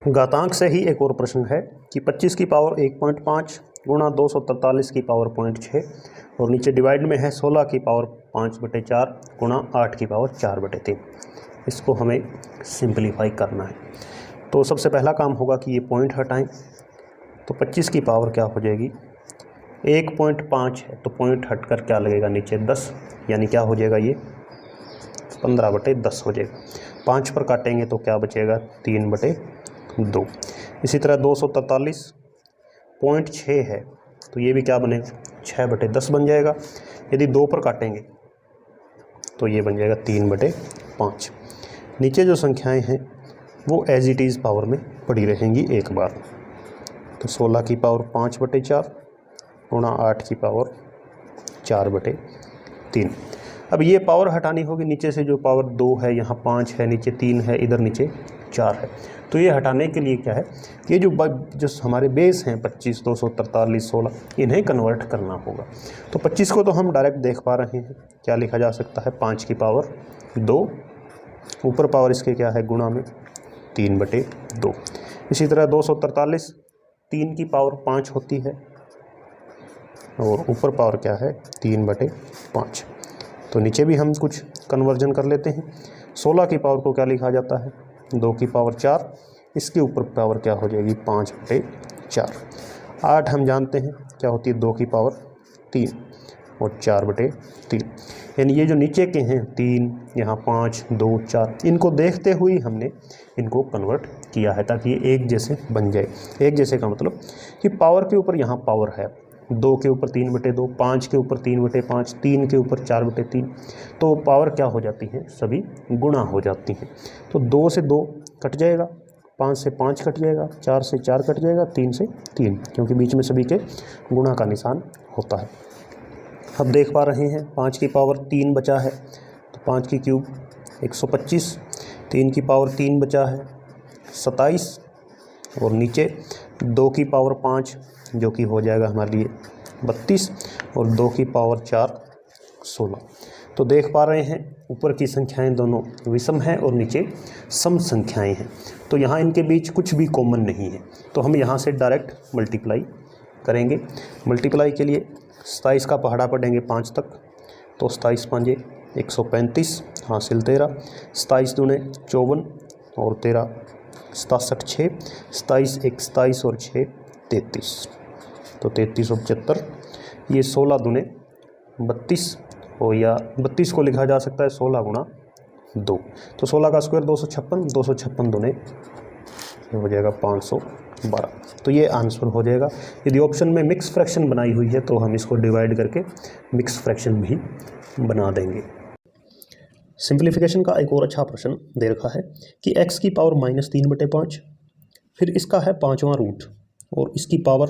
घातांक से ही एक और प्रश्न है कि 25 की पावर 1.5 गुणा 243 की पावर 0.6 और नीचे डिवाइड में है 16 की पावर 5/4 गुणा 8 की पावर 4/3। इसको हमें सिंपलीफाई करना है। तो सबसे पहला काम होगा कि ये पॉइंट हटाएं। तो 25 की पावर क्या हो जाएगी, 1.5 है तो पॉइंट हट कर क्या लगेगा नीचे 10, यानी क्या हो जाएगा ये 15/10 हो जाएगा। 5 पर काटेंगे तो क्या बचेगा 3/2। इसी तरह 243.6 है तो ये भी क्या बनेगा 6/10 बन जाएगा। यदि 2 पर काटेंगे तो ये बन जाएगा 3/5। नीचे जो संख्याएं हैं वो एज इट इज़ पावर में पड़ी रहेंगी एक बार। तो 16 की पावर 5/4 गुणा 8 की पावर 4/3। अब ये पावर हटानी होगी नीचे से, जो पावर 2 है यहाँ 5 है, नीचे 3 है, इधर नीचे 4 है। तो ये हटाने के लिए क्या है, ये जो हमारे बेस हैं 25, 243, 16, इन्हें कन्वर्ट करना होगा। तो 25 को तो हम डायरेक्ट देख पा रहे हैं, क्या लिखा जा सकता है 5 की पावर 2, ऊपर पावर इसके क्या है गुणा में 3/2। इसी तरह 243 3 की पावर 5 होती है और ऊपर पावर क्या है 3/5। तो नीचे भी हम कुछ कन्वर्जन कर लेते हैं। 16 की पावर को क्या लिखा जाता है 2 की पावर 4, इसके ऊपर पावर क्या हो जाएगी 5/4। 8 हम जानते हैं क्या होती है 2 की पावर 3 और 4/3। यानी ये जो नीचे के हैं 3, यहाँ 5, 2, 4, इनको देखते हुए हमने इनको कन्वर्ट किया है ताकि ये एक जैसे बन जाए। एक जैसे का मतलब कि पावर के ऊपर यहाँ पावर है, 2 के ऊपर 3/2, 5 के ऊपर 3/5, 3 के ऊपर 4/3। तो पावर क्या हो जाती हैं, सभी गुणा हो जाती हैं। तो 2 से 2 कट जाएगा, 5 से 5 कट जाएगा, 4 से 4 कट जाएगा, 3 से 3, क्योंकि बीच में सभी के गुणा का निशान होता है। अब देख पा रहे हैं 5 की पावर 3 बचा है तो 5 की क्यूब 125, 3 की पावर 3 बचा है 27 और नीचे 2 की पावर 5 जो कि हो जाएगा हमारे लिए 32 और 2 की पावर 4 16। तो देख पा रहे हैं ऊपर की संख्याएं दोनों विषम हैं और नीचे सम संख्याएं हैं। तो यहाँ इनके बीच कुछ भी कॉमन नहीं है, तो हम यहाँ से डायरेक्ट मल्टीप्लाई करेंगे। मल्टीप्लाई के लिए 27 का पहाड़ा पढ़ेंगे 5 तक, तो 27 5 135 हासिल 13, 27 दूने 54 और 13 67 6, 27 1 27 और 6 33, तो 33 और 75। ये 16 दूने 32 हो, या 32 को लिखा जा सकता है 16 गुणा 2। तो 16 का स्क्वायर 256, 256 दूने हो जाएगा 512। तो ये आंसर हो जाएगा। यदि ऑप्शन में मिक्स फ्रैक्शन बनाई हुई है तो हम इसको डिवाइड करके मिक्स फ्रैक्शन भी बना देंगे। सिंप्लीफिकेशन का एक और अच्छा प्रश्न दे रखा है कि x की पावर -3/5, फिर इसका है 5वां रूट और इसकी पावर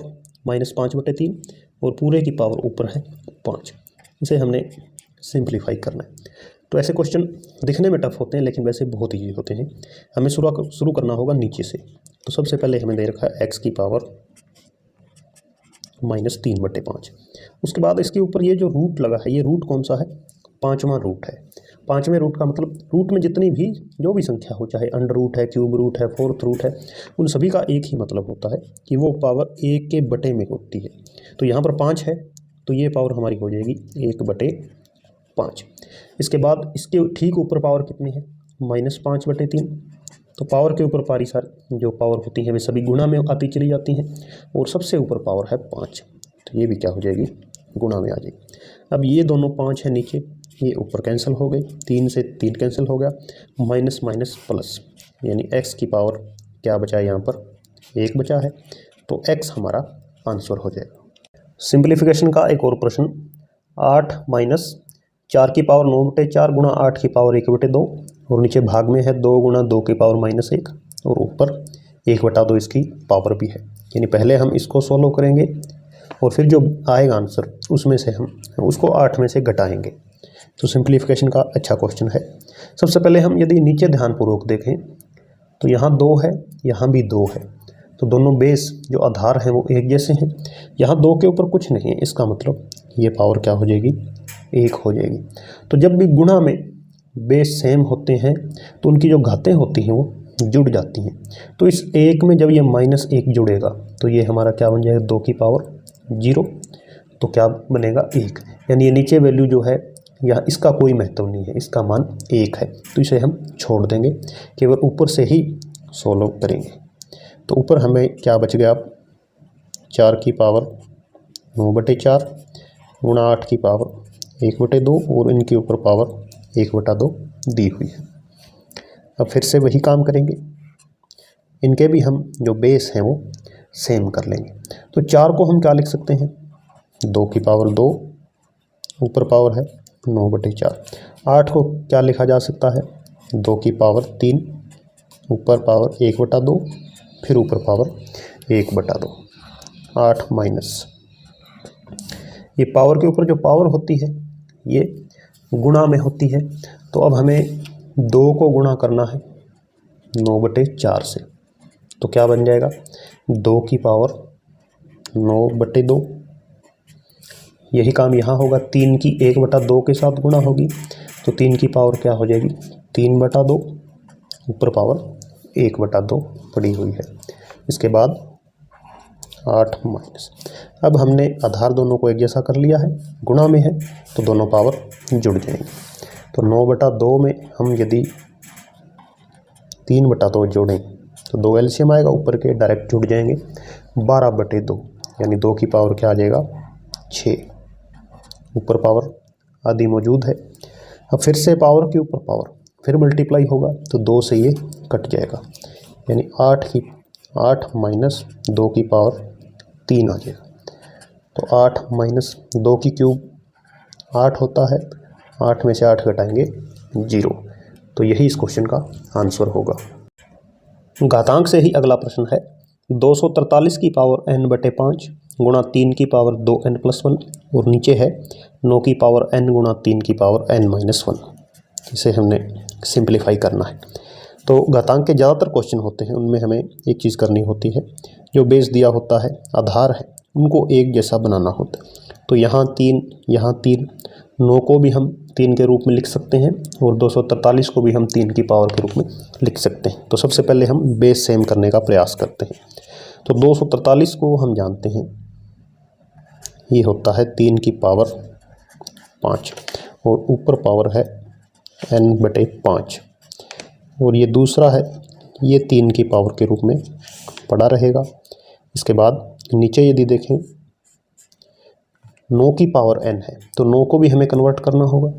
-5/3 और पूरे की पावर ऊपर है 5। इसे हमने सिंप्लीफाई करना है। तो ऐसे क्वेश्चन दिखने में टफ होते हैं लेकिन वैसे बहुत ईजी होते हैं। हमें शुरू करना होगा नीचे से। तो सबसे पहले हमें दे रखा है x की पावर -3/5। उसके बाद इसके ऊपर ये जो रूट लगा है, ये रूट कौन सा है 5वां रूट है। 5वें रूट का मतलब रूट में जितनी भी जो भी संख्या हो, चाहे अंडर रूट है, क्यूब रूट है, फोर्थ रूट है, उन सभी का एक ही मतलब होता है कि वो पावर 1 के बटे में होती है। तो यहाँ पर 5 है तो ये पावर हमारी हो जाएगी 1/5। इसके बाद इसके ठीक ऊपर पावर कितनी है -5/3। तो पावर के ऊपर पारी सारी जो पावर होती है वे सभी गुणा में आती चली जाती हैं और सबसे ऊपर पावर है 5, तो ये भी क्या हो जाएगी गुणा में आ जाएगी। अब ये दोनों 5 है नीचे, ये ऊपर कैंसिल हो गई, 3 से 3 कैंसिल हो गया, माइनस माइनस प्लस, यानी x की पावर क्या बचा है यहाँ पर 1 बचा है। तो x हमारा आंसर हो जाएगा। सिंप्लीफिकेशन का एक और प्रश्न, 8 - 4 की पावर 9/4 गुणा 8 की पावर 1/2 और नीचे भाग में है 2 गुणा 2 की पावर -1 और ऊपर 1/2 इसकी पावर भी है। यानी पहले हम इसको सोल्व करेंगे और फिर जो आएगा आंसर उसमें से हम उसको 8 में से घटाएंगे। तो सिंप्लीफिकेशन का अच्छा क्वेश्चन है। सबसे पहले हम यदि नीचे ध्यानपूर्वक देखें तो यहाँ 2 है, यहाँ भी 2 है, तो दोनों बेस जो आधार हैं वो एक जैसे हैं। यहाँ 2 के ऊपर कुछ नहीं है, इसका मतलब ये पावर क्या हो जाएगी 1 हो जाएगी। तो जब भी गुणा में बेस सेम होते हैं तो उनकी जो घातें होती हैं वो जुड़ जाती हैं। तो इस एक में जब ये -1 जुड़ेगा तो ये हमारा क्या बन जाएगा, 2 की पावर 0, तो क्या बनेगा 1। यानी ये नीचे वैल्यू जो है यहाँ इसका कोई महत्व नहीं है, इसका मान 1 है, तो इसे हम छोड़ देंगे, केवल ऊपर से ही सोल्व करेंगे। तो ऊपर हमें क्या बच गया, अब 4 की पावर 9/4 गुणा 8 की पावर 1/2 और इनके ऊपर पावर 1/2 दी हुई है। अब फिर से वही काम करेंगे, इनके भी हम जो बेस हैं वो सेम कर लेंगे। तो 4 को हम क्या लिख सकते हैं, 2 की पावर 2, ऊपर पावर है 9/4। 8 को क्या लिखा जा सकता है, 2 की पावर 3, ऊपर पावर 1/2, फिर ऊपर पावर 1/2। 8 माइनस ये पावर के ऊपर जो पावर होती है ये गुणा में होती है, तो अब हमें 2 को गुणा करना है 9/4 से, तो क्या बन जाएगा, 2 की पावर 9/2। यही काम यहाँ होगा, 3 की 1/2 के साथ गुणा होगी, तो 3 की पावर क्या हो जाएगी, 3/2, ऊपर पावर 1/2 पड़ी हुई है। इसके बाद 8 माइनस, अब हमने आधार दोनों को एक जैसा कर लिया है, गुणा में है तो दोनों पावर जुड़ जाएंगे। तो 9/2 में हम यदि 3/2 जोड़ें तो 2 एलसीएम आएगा, ऊपर के डायरेक्ट जुड़ जाएंगे, 12/2 यानी 2 की पावर क्या आ जाएगा 6, ऊपर पावर आदि मौजूद है। अब फिर से पावर के ऊपर पावर फिर मल्टीप्लाई होगा तो 2 से ये कट जाएगा, यानी 8 माइनस 2 की पावर 3 आ जाएगा। तो 8 माइनस 2 की क्यूब 8 होता है, 8 में से 8 घटाएंगे 0, तो यही इस क्वेश्चन का आंसर होगा। घातांक से ही अगला प्रश्न है, 243 की पावर n/5 गुणा 3 की पावर 2n+1 और नीचे है 9 की पावर n गुणा 3 की पावर n-1। इसे हमने सिंप्लीफाई करना है। तो घातांक के ज़्यादातर क्वेश्चन होते हैं, उनमें हमें एक चीज़ करनी होती है, जो बेस दिया होता है, आधार है, उनको एक जैसा बनाना होता है। तो यहाँ 3, यहाँ 3, 9 को भी हम 3 के रूप में लिख सकते हैं और 243 को भी हम 3 की पावर के रूप में लिख सकते हैं। तो सबसे पहले हम बेस सेम करने का प्रयास करते हैं। तो 243 को हम जानते हैं, ये होता है 3 की पावर 5 और ऊपर पावर है n/5, और ये दूसरा है, ये 3 की पावर के रूप में पड़ा रहेगा। इसके बाद नीचे यदि देखें 9 की पावर n है, तो 9 को भी हमें कन्वर्ट करना होगा,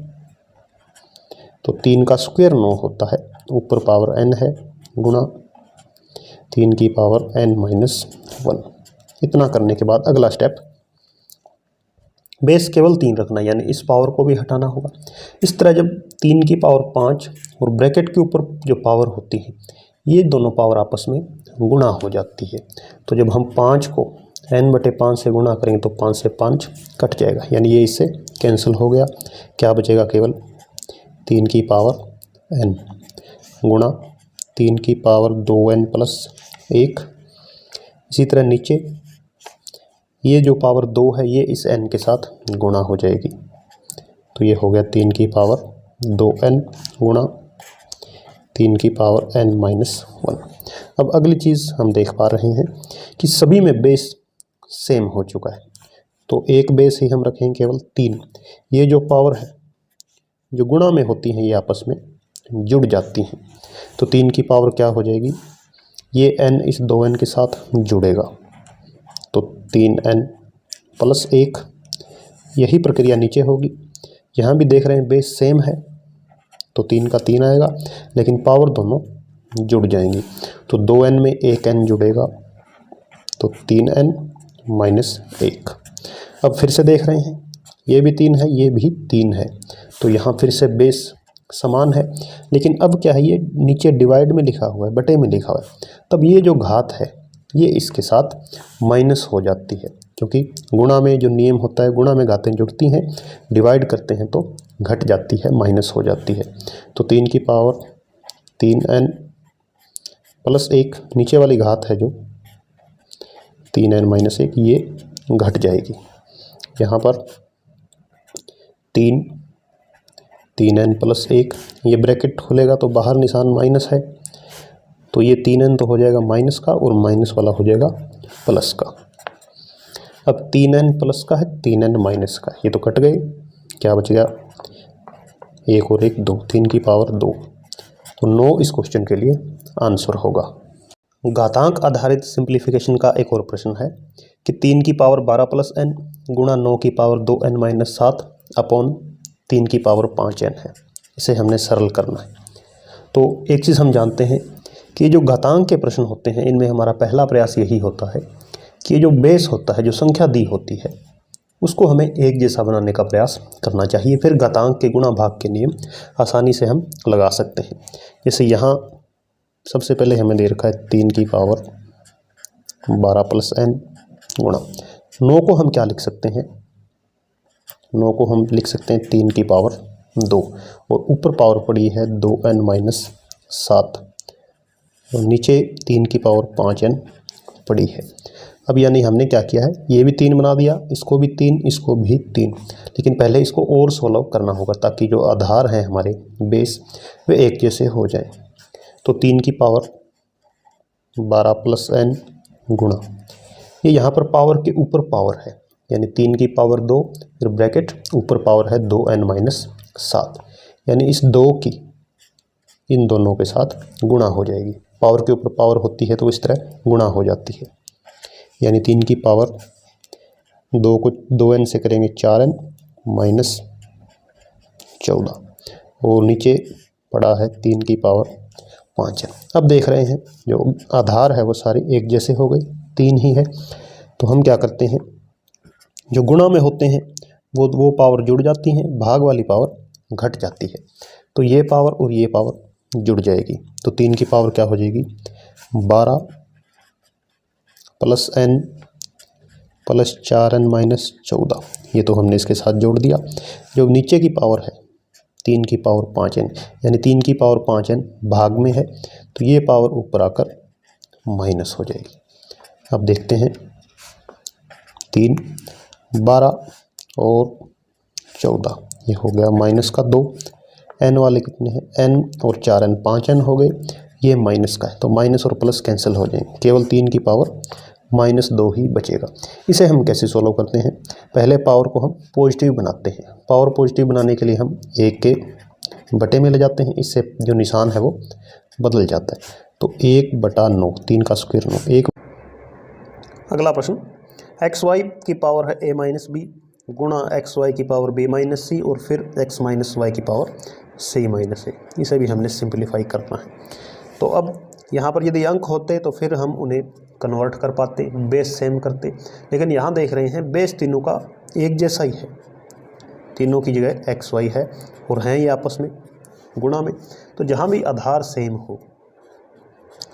तो 3 का स्क्वायर 9 होता है, ऊपर पावर n है, गुणा 3 की पावर n-1। इतना करने के बाद अगला स्टेप, बेस केवल 3 रखना, यानी इस पावर को भी हटाना होगा। इस तरह जब 3 की पावर 5 और ब्रैकेट के ऊपर जो पावर होती है, ये दोनों पावर आपस में गुणा हो जाती है। तो जब हम 5 को n/5 से गुणा करेंगे तो 5 से 5 कट जाएगा, यानी ये इससे कैंसिल हो गया। क्या बचेगा, केवल 3 की पावर n गुणा 3 की पावर 2n+1। इसी तरह नीचे ये जो पावर 2 है, ये इस n के साथ गुणा हो जाएगी, तो ये हो गया 3 की पावर 2n गुणा 3 की पावर n-1। अब अगली चीज़ हम देख पा रहे हैं कि सभी में बेस सेम हो चुका है, तो एक बेस ही हम रखेंगे, केवल 3। ये जो पावर है जो गुणा में होती हैं, ये आपस में जुड़ जाती हैं, तो 3 की पावर क्या हो जाएगी, ये n इस 2n के साथ जुड़ेगा, तो 3n+1। यही प्रक्रिया नीचे होगी, यहाँ भी देख रहे हैं बेस सेम है, तो 3 का 3 आएगा, लेकिन पावर दोनों जुड़ जाएंगी, तो 2n में 1n जुड़ेगा, तो 3n-1। अब फिर से देख रहे हैं, ये भी 3 है, ये भी 3 है, तो यहाँ फिर से बेस समान है, लेकिन अब क्या है, ये नीचे डिवाइड में लिखा हुआ है, बटे में लिखा हुआ है, तब ये जो घात है ये इसके साथ माइनस हो जाती है, क्योंकि गुणा में जो नियम होता है, गुणा में घातें जुड़ती हैं, डिवाइड करते हैं तो घट जाती है, माइनस हो जाती है। तो 3 की पावर 3n+1, नीचे वाली घात है जो 3n-1, ये घट जाएगी। यहाँ पर 3n+1, ये ब्रैकेट खुलेगा तो बाहर निशान माइनस है, तो ये 3n तो हो जाएगा माइनस का और माइनस वाला हो जाएगा प्लस का। अब 3n प्लस का है, 3n माइनस का, ये तो कट गए, क्या बच गया, 1 और 1 2, 3 की पावर 2। तो 9 इस क्वेश्चन के लिए आंसर होगा। घातांक आधारित सिंप्लीफिकेशन का एक और प्रश्न है कि 3 की पावर 12 प्लस n गुणा 9 की पावर 2n माइनस 7 अपॉन 3 की पावर 5n है। इसे हमने सरल करना है। तो एक चीज़ हम जानते हैं कि जो घातांक के प्रश्न होते हैं इनमें हमारा पहला प्रयास यही होता है कि जो बेस होता है, जो संख्या दी होती है, उसको हमें एक जैसा बनाने का प्रयास करना चाहिए। फिर घातांक के गुणा भाग के नियम आसानी से हम लगा सकते हैं। जैसे यहाँ सबसे पहले हमें दे रखा है 3 की पावर 12 प्लस n गुणा 9 को हम क्या लिख सकते हैं, 9 को हम लिख सकते हैं 3 की पावर 2 और ऊपर पावर पड़ी है 2n माइनस 7 और नीचे 3 की पावर 5n पड़ी है। अब यानी हमने क्या किया है, ये भी 3 बना दिया, इसको भी 3, इसको भी 3, लेकिन पहले इसको और सोल्व करना होगा ताकि जो आधार हैं हमारे बेस वे एक जैसे हो जाएं। तो 3 की पावर 12 प्लस n गुणा, ये यहाँ पर पावर के ऊपर पावर है, यानी 3 की पावर 2 फिर ब्रैकेट ऊपर पावर है 2n माइनस 7, यानी इस 2 की इन दोनों के साथ गुणा हो जाएगी। पावर के ऊपर पावर होती है तो इस तरह गुणा हो जाती है, यानी 3 की पावर 2 को 2n से करेंगे 4n माइनस 14 और नीचे पड़ा है 3 की पावर 5n। अब देख रहे हैं जो आधार है वो सारे एक जैसे हो गए, 3 ही है, तो हम क्या करते हैं, जो गुणा में होते हैं वो पावर जुड़ जाती हैं, भाग वाली पावर घट जाती है। तो ये पावर और ये पावर जुड़ जाएगी, तो 3 की पावर क्या हो जाएगी 12 plus n plus 4n minus 14, ये तो हमने इसके साथ जोड़ दिया। जो नीचे की पावर है 3 की पावर 5n, यानी 3 की पावर 5n भाग में है तो ये पावर ऊपर आकर माइनस हो जाएगी। अब देखते हैं 3 12 और 14, ये हो गया माइनस का 2, n वाले कितने हैं n और 4n 5n हो गए, ये माइनस का है तो माइनस और प्लस कैंसिल हो जाएंगे, केवल 3 की पावर -2 ही बचेगा। इसे हम कैसे सोल्व करते हैं, पहले पावर को हम पॉजिटिव बनाते हैं। पावर पॉजिटिव बनाने के लिए हम 1 के बटे में ले जाते हैं, इससे जो निशान है वो बदल जाता है। तो 1/9, 3 का स्क्वायर 9, 1। अगला प्रश्न, xy की पावर है a माइनस बी गुणा xy की पावर b माइनस सी और फिर x माइनस वाई की पावर c माइनस ए। इसे भी हमने सिंप्लीफाई करना है। तो अब यहाँ पर यदि अंक होते तो फिर हम उन्हें कन्वर्ट कर पाते, बेस सेम करते, लेकिन यहाँ देख रहे हैं बेस तीनों का एक जैसा ही है, तीनों की जगह xy है और हैं ये आपस में गुणा में। तो जहाँ भी आधार सेम हो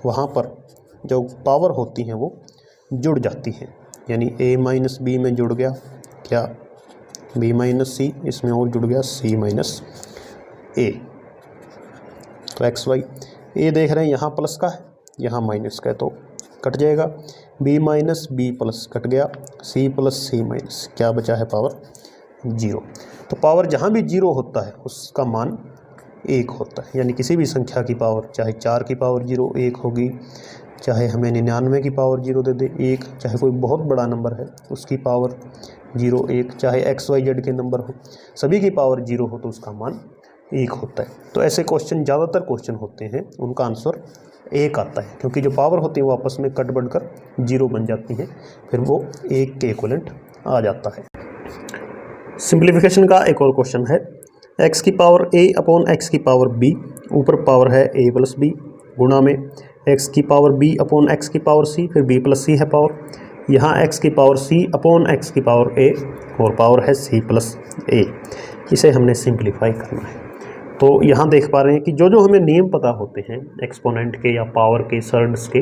वहाँ पर जो पावर होती हैं वो जुड़ जाती हैं, यानी a माइनस बी में जुड़ गया क्या b माइनस सी, इसमें और जुड़ गया c माइनस ए। तो xy a देख रहे हैं यहाँ प्लस का है यहाँ माइनस का है तो कट जाएगा, b minus B plus cut गया, c प्लस सी माइनस, क्या बचा है पावर 0। तो पावर जहाँ भी 0 होता है उसका मान 1 होता है, यानी किसी भी संख्या की पावर, चाहे 4 की पावर 0 1 होगी, चाहे हमें 99 की पावर 0 दे दे 1, चाहे कोई बहुत बड़ा नंबर है उसकी पावर 0 1, चाहे XYZ के नंबर हो सभी की पावर 0 हो तो उसका मान 1 होता है। तो ऐसे क्वेश्चन ज़्यादातर क्वेश्चन होते हैं उनका आंसर 1 आता है, क्योंकि जो पावर होती है वो आपस में कट बढ़कर 0 बन जाती हैं, फिर वो 1 के इक्विवेलेंट आ जाता है। सिंप्लीफिकेशन का एक और क्वेश्चन है, x की पावर a अपॉन x की पावर b, ऊपर पावर है a प्लस बी गुणा में x की पावर b अपॉन x की पावर c, फिर b प्लस c है पावर, यहाँ x की पावर c अपॉन x की पावर a और पावर है c प्लस a। इसे हमने सिंप्लीफाई करना है। तो यहाँ देख पा रहे हैं कि जो जो हमें नियम पता होते हैं एक्सपोनेंट के या पावर के, सर्ड्स के,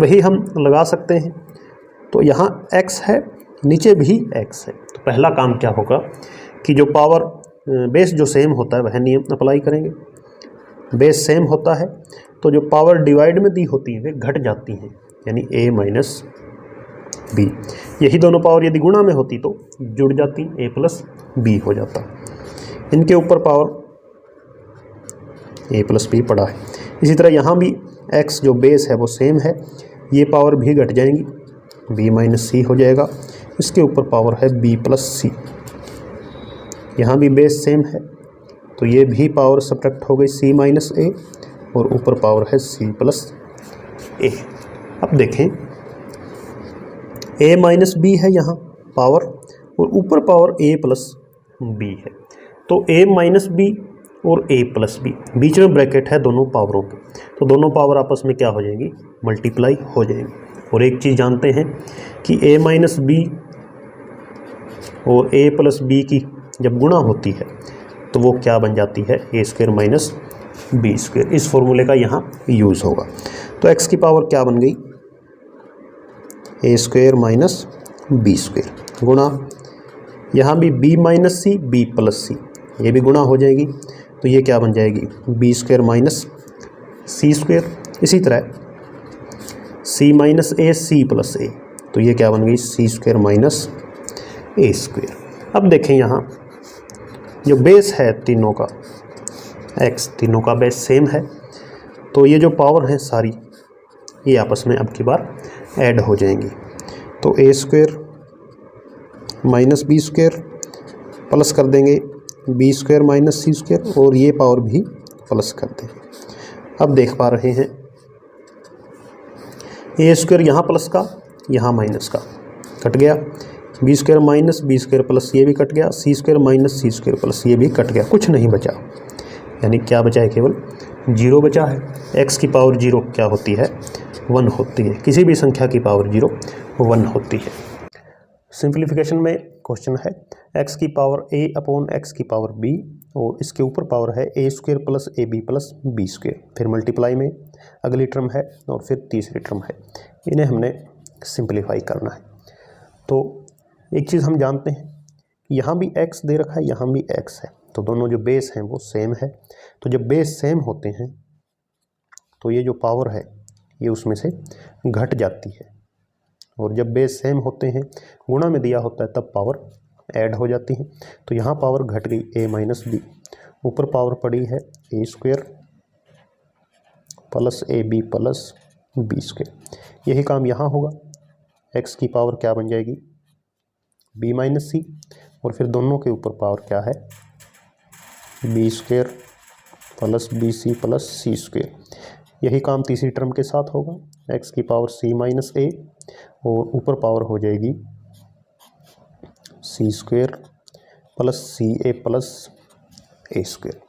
वही हम लगा सकते हैं। तो यहाँ x है, नीचे भी x है, तो पहला काम क्या होगा कि जो पावर बेस जो सेम होता है वह नियम अप्लाई करेंगे। बेस सेम होता है तो जो पावर डिवाइड में दी होती है वे घट जाती हैं, यानी a माइनस बी। यही दोनों पावर यदि गुणा में होती तो जुड़ जाती, a प्लस बी हो जाता। इनके ऊपर पावर a प्लस बी पड़ा है। इसी तरह यहाँ भी एक्स जो बेस है वो सेम है, ये पावर भी घट जाएंगी, b माइनस सी हो जाएगा। इसके ऊपर पावर है b प्लस सी, यहाँ भी बेस सेम है तो ये भी पावर सब्ट्रैक्ट हो गई c माइनस ए, और ऊपर पावर है c प्लस ए। अब देखें a माइनस बी है यहाँ पावर, और ऊपर पावर a प्लस बी है, तो a माइनस बी और a प्लस बी, बीच में ब्रैकेट है दोनों पावरों के, तो दोनों पावर आपस में क्या हो जाएंगी, मल्टीप्लाई हो जाएंगी। और एक चीज़ जानते हैं कि a माइनस बी और a प्लस बी की जब गुणा होती है तो वो क्या बन जाती है, A square minus B square. इस फॉर्मूले का यहाँ यूज़ होगा। तो x की पावर क्या बन गई, A square minus B square, गुणा यहाँ भी b minus C B plus C, ये भी गुणा हो जाएगी, तो ये क्या बन जाएगी, B square minus C square. इसी तरह c माइनस ए सी प्लस ए, तो ये क्या बन गई, सी स्क्वायर माइनस ए स्क्वायर। अब देखें यहाँ जो बेस है तीनों का, x तीनों का बेस सेम है, तो ये जो पावर है सारी ये आपस में अब की बार ऐड हो जाएंगी। तो A square minus B square plus कर देंगे B square minus C square, और ये पावर भी प्लस कर देंगे। अब देख पा रहे हैं ए स्क्वायर यहाँ प्लस का यहाँ माइनस का कट गया, B square minus B square plus ये भी कट गया, C square minus C square plus ये भी कट गया, कुछ नहीं बचा। यानी क्या बचा है, केवल 0 बचा है। x की पावर 0 क्या होती है, 1 होती है। किसी भी संख्या की पावर 0 1 होती है। सिंप्लीफिकेशन में क्वेश्चन है x की पावर a अपॉन x की पावर b, और इसके ऊपर पावर है a square plus A B plus B square, फिर मल्टीप्लाई में अगली टर्म है और फिर तीसरी टर्म है। इन्हें हमने सिंप्लीफाई करना है। तो एक चीज़ हम जानते हैं कि यहाँ भी x दे रखा है, यहाँ भी x है, तो दोनों जो बेस हैं वो सेम है। तो जब बेस सेम होते हैं तो ये जो पावर है ये उसमें से घट जाती है, और जब बेस सेम होते हैं गुणा में दिया होता है तब पावर ऐड हो जाती है। तो यहाँ पावर घट गई a माइनस बी, ऊपर पावर पड़ी है A square plus A B plus B square. यही काम यहाँ होगा, x की पावर क्या बन जाएगी, b माइनस सी, और फिर दोनों के ऊपर पावर क्या है, B square plus B C plus C square. यही काम तीसरी टर्म के साथ होगा, x की पावर c माइनस ए, और ऊपर पावर हो जाएगी सी स्क्वायर प्लस सी ए प्लस ए स्क्वायर।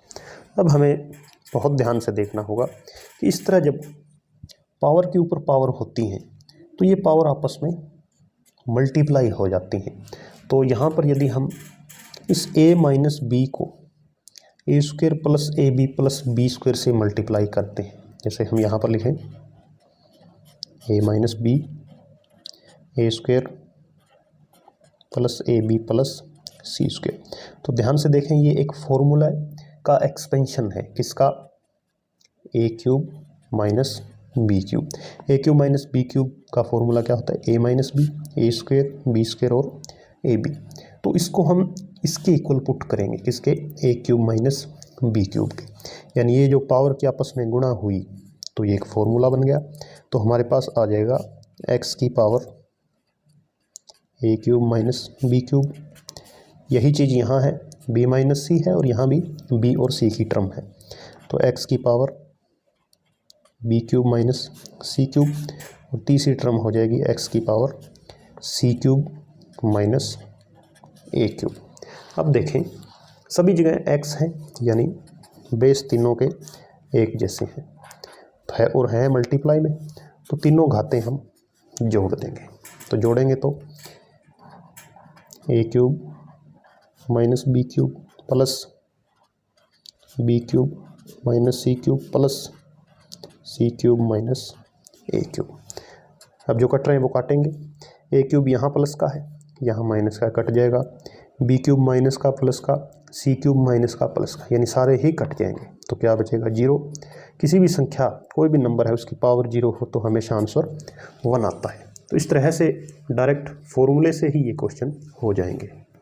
अब हमें बहुत ध्यान से देखना होगा कि इस तरह जब पावर के ऊपर पावर होती हैं तो ये पावर आपस में मल्टीप्लाई हो जाती हैं। तो यहाँ पर यदि हम इस a माइनस बी को A square plus A B plus B square से मल्टीप्लाई करते हैं, जैसे हम यहाँ पर लिखें a minus B A square plus A B plus C square, तो ध्यान से देखें ये एक फॉर्मूला का एक्सपेंशन है, किसका, ए क्यूब माइनस बी क्यूब। ए क्यूब माइनस बी क्यूब का फॉर्मूला क्या होता है, ए minus B, A square B square और ए बी। तो इसको हम इसके इक्वल पुट करेंगे, किसके, ए क्यूब माइनस बी क्यूब के, यानी ये जो पावर की आपस में गुणा हुई तो ये एक फॉर्मूला बन गया। तो हमारे पास आ जाएगा एक्स की पावर ए क्यूब माइनस बी क्यूब, यही चीज़ यहाँ है, बी माइनस सी है और यहाँ भी बी और सी की टर्म है, तो एक्स की power B cube minus C cube, और तीसरी टर्म हो जाएगी एक्स की power C cube minus A cube. अब देखें सभी जगह एक्स हैं, यानी बेस तीनों के एक जैसे हैं, तो है और हैं मल्टीप्लाई में, तो तीनों घातें हम जोड़ देंगे। तो जोड़ेंगे तो A cube minus B cube plus B cube minus C cube plus C cube minus A cube. अब जो कट रहे हैं वो काटेंगे, ए क्यूब यहाँ प्लस का है, यहाँ माइनस का कट जाएगा, बी क्यूब माइनस का प्लस का, सी क्यूब माइनस का प्लस का, यानी सारे ही कट जाएंगे। तो क्या बचेगा, 0। किसी भी संख्या कोई भी नंबर है उसकी पावर 0 हो तो हमेशा आंसर 1 आता है। तो इस तरह से डायरेक्ट फॉर्मूले से ही ये क्वेश्चन हो जाएंगे।